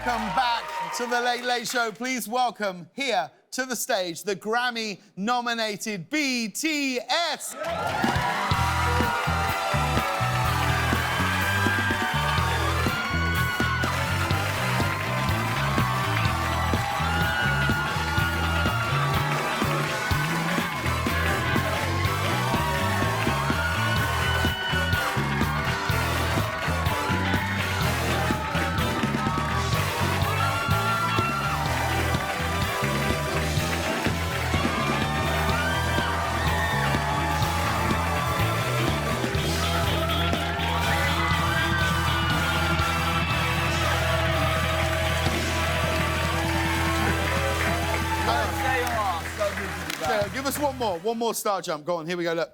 Welcome back to the Late Late Show. Please welcome here to the stage the Grammy-nominated BTS. Give us one more star jump. Go on, here we go, look.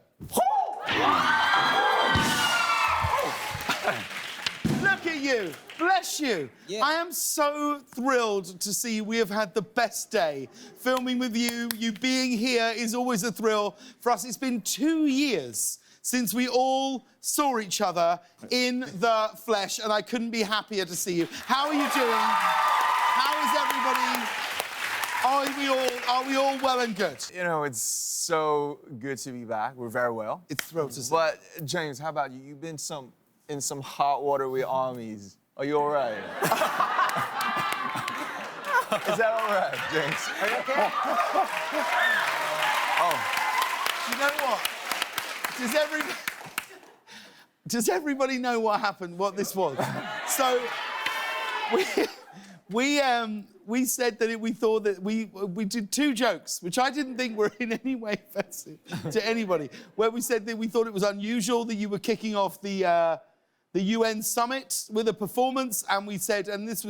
Look at you, bless you. Yeah. I am so thrilled to see we have had the best day. Filming with you, you being here is always a thrill. For us, it's been 2 years since we all saw each other in the flesh, and I couldn't be happier to see you. How are you doing? How is everybody? Are we all well and good? You know, it's so good to be back. We're very well. It's thrilled to see. But, James, how about you? You've been in some hot water with armies. Are you all right? Is that all right, James? Are you okay? Oh. You know what? Does everybody know what happened, what this was? So, we said that we thought that we did 2 jokes, which I didn't think were in any way offensive to anybody, where we said that we thought it was unusual that you were kicking off the UN summit with a performance, and we said, and this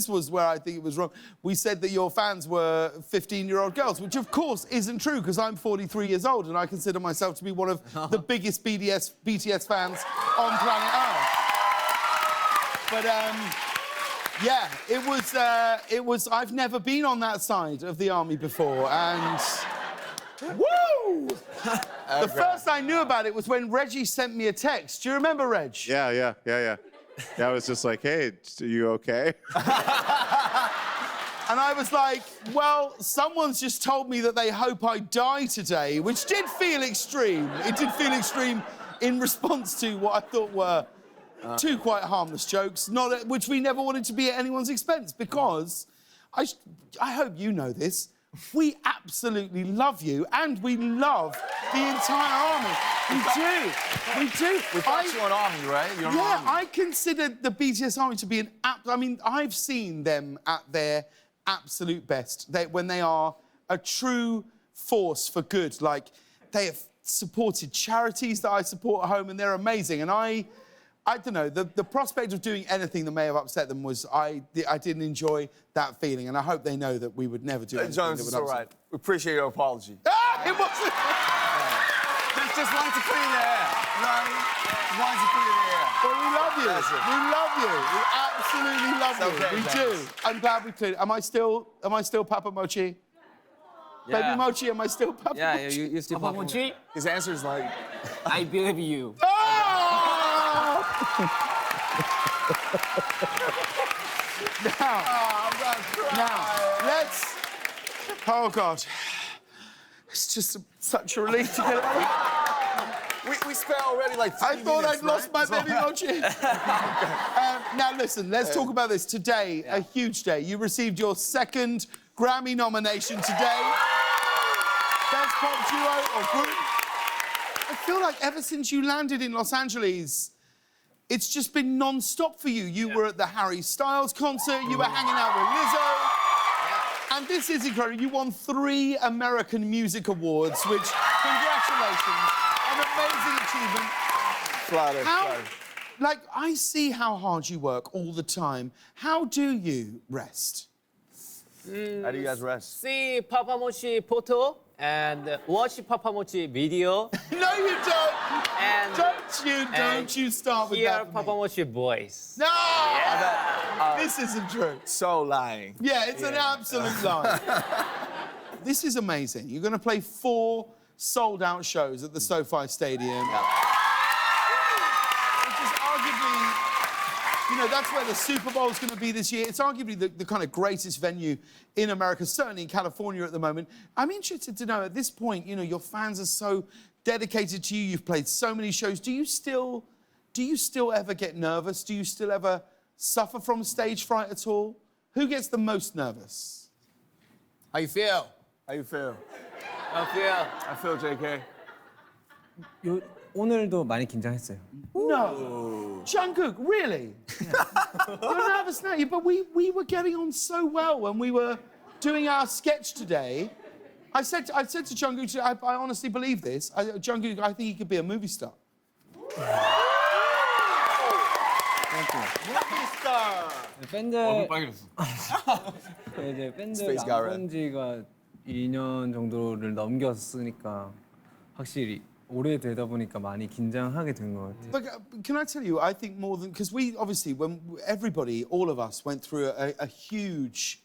was where I think it was wrong, we said that your fans were 15-year-old girls, which of course isn't true, because I'm 43 years old and I consider myself to be one of the biggest BTS fans on planet Earth. But, yeah, it was, I've never been on that side of the army before, and woo! The first I knew about it was when Reggie sent me a text. Do you remember, Reg? Yeah. Yeah, I was just like, hey, are you okay? And I was like, well, someone's just told me that they hope I die today, which did feel extreme. It did feel extreme in response to what I thought were 2 quite harmless jokes, which we never wanted to be at anyone's expense, because I hope you know this, we absolutely love you, and we love the entire army. We do. We do. We thought you were an army, right? You're an army. I consider the BTS army to be I mean, I've seen them at their absolute best, when they are a true force for good. Like, they have supported charities that I support at home, and they're amazing. And I don't know, the prospect of doing anything that may have upset them was, I didn't enjoy that feeling, and I hope they know that we would never do anything Jones, that would it's all upset right. We appreciate your apology. Ah, it wasn't... Just wanted to put it in the air, right? Just wanted to put it in the air. But we love you. That's it. We love you. We absolutely love you. okay, We James. do. I'm glad we cleared. Am I still Papa Mochi? Yeah. Baby Mochi, am I still Papa Yeah, Mochi? you still Papa Mochi? His answer is like... I believe you. Oh! now, let's... Oh, God. It's just such a relief to get away. We spent already like 3 I thought minutes, I'd lost my baby Mochi. Now, listen, let's talk about this. Today, a huge day. You received your 2nd Grammy nomination today. Best Pop Duo or Group. I feel like ever since you landed in Los Angeles, it's just been non-stop for you. You were at the Harry Styles concert, you were hanging out with Lizzo. And this is incredible. You won 3 American Music Awards, which, congratulations, an amazing achievement. Flattered. Like, I see how hard you work all the time. How do you rest? How do you guys rest? See Papa Mochi photo and watch Papa Mochi video. No, you don't. And Don't you start with hear that. Papa Mochi voice. No! This isn't true. So lying. Yeah, it's an absolute lie. This is amazing. You're going to play 4 sold-out shows at the SoFi Stadium. Which is arguably, you You know, that's where the Super Bowl is going to be this year. It's arguably the kind of greatest venue in America, certainly in California at the moment. I'm interested to know, at this point, you know, your fans are so dedicated to you. You've played so many shows. Do you still ever get nervous? Do you still ever suffer from stage fright at all? Who gets the most nervous? How you feel? How you feel? I feel, JK. 오늘도 많이 긴장했어요. No. Jungkook, really? You're nervous now, but we were getting on so well when we were doing our sketch today. I said to Jungkook, I honestly believe this. Jungkook, I think he could be a movie star. 팬들 얼굴 빨개졌어. 이제 팬들 Space got red. 안 본 지가 2년 정도를 넘겼으니까 확실히 오래되다 보니까 많이 긴장하게 된 것 같아요. But can I tell you, I think more than... Because we, obviously, when everybody, all of us, went through a huge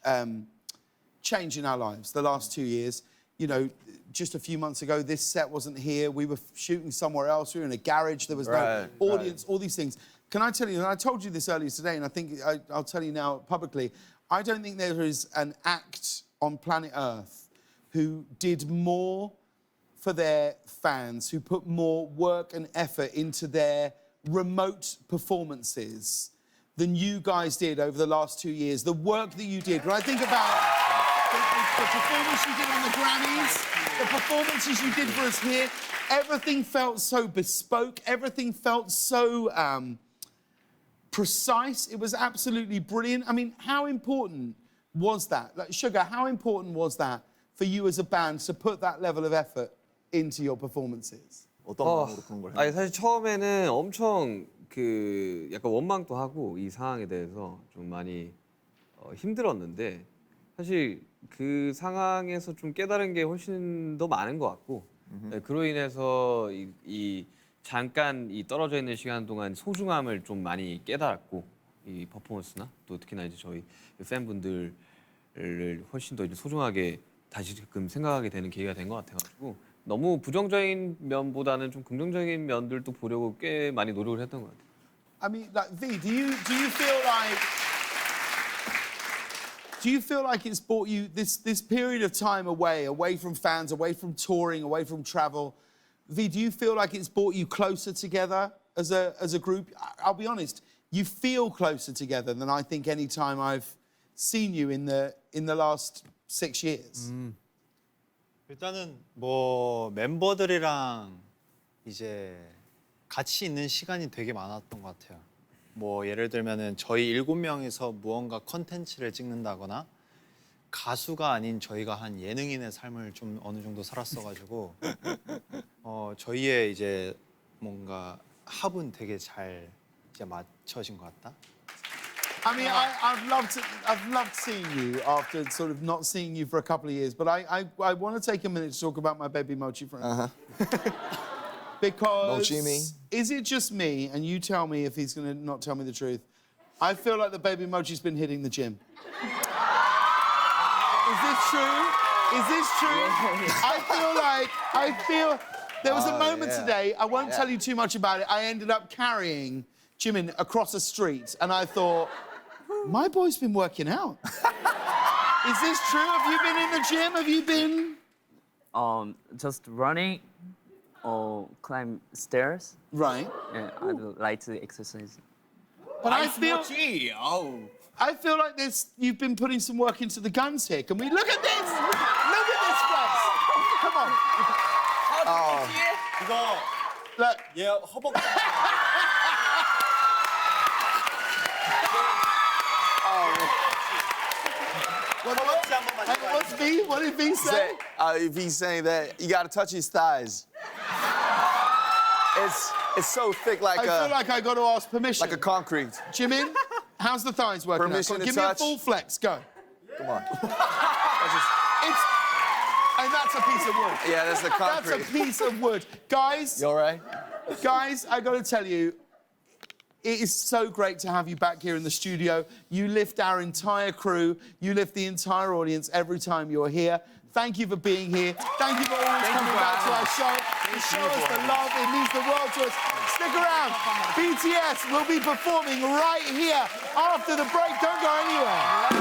change in our lives the last 2 years. You know, just a few months ago, this set wasn't here. We were shooting somewhere else. We were in a garage. There was no audience, all these things. Can I tell you, and I told you this earlier today, and I think I'll tell you now publicly, I don't think there is an act on planet Earth who did more for their fans, who put more work and effort into their remote performances than you guys did over the last 2 years. The work that you did. When I think about the performance you did on the Grammys, the performances you did for us here, everything felt so bespoke, everything felt so precise. It was absolutely brilliant. I mean, how important was that? Like, Sugar, how important was that for you as a band to put that level of effort into your performances? 어떤 마음으로 그런 걸 아니 사실 처음에는 엄청 그 약간 원망도 하고 이 상황에 대해서 좀 많이 힘들었는데 사실 그 상황에서 좀 깨달은 게 훨씬 더 많은 것 같고 네, 그로 인해서 이 잠깐 이 떨어져 있는 시간 동안 소중함을 좀 많이 깨달았고 이 퍼포먼스나 또 특히나 이제 저희 팬분들을 훨씬 더 이제 소중하게 다시금 생각하게 되는 계기가 된 것 같아가지고 너무 부정적인 면보다는 좀 긍정적인 면들도 보려고 꽤 많이 노력을 했던 것 같아요. I mean, like, V, do you feel like it's brought you this period of time away from fans, away from touring, away from travel? V, do you feel like it's brought you closer together as a group? I'll be honest, you feel closer together than I think any time I've seen you in the last 6 years. 일단은 뭐 멤버들이랑 이제 같이 있는 시간이 되게 많았던 것 같아요. 뭐 예를 들면은 저희 7명이서 무언가 컨텐츠를 찍는다거나 가수가 아닌 저희가 한 예능인의 삶을 좀 어느 정도 살았어가지고 저희의 이제 뭔가 합은 되게 잘 이제 맞춰진 것 같다. I mean, I've loved seeing you after sort of not seeing you for a couple of years, but I want to take a minute to talk about my baby Mochi friend. Because Mochi me? Is it just me, and you tell me if he's going to not tell me the truth, I feel like the baby Mochi's been hitting the gym. Is this true? Is this true? I feel there was a moment today, I won't tell you too much about it, I ended up carrying Jimin across a street, and I thought, my boy's been working out. Is this true? Have you been in the gym? Have you been? Just running or climb stairs. Right. Yeah, I do like to exercise. But I feel like you've been putting some work into the guns here. Can we look at this? Look at this, guys. Come on. 이거 Look. 얘 허벅지 허벅지 한 번만 Hey, what's V? What did V say? If he's saying that, you gotta touch his thighs. It's so thick like I feel like I got to ask permission. like a concrete. Jimin, how's the thighs working out? Permission Come on, to give me a touch? full flex. Go. Come on. And that's a piece of wood. Yeah, that's the That's concrete. a piece of wood. Guys, You all right? guys, I got to tell you, it is so great to have you back here in the studio. You lift our entire crew. You lift the entire audience every time you're here. Thank you for being here. Thank you for always coming back to our show. You show us the love. It means the world to us. Stick around. BTS will be performing right here after the break. Don't go anywhere.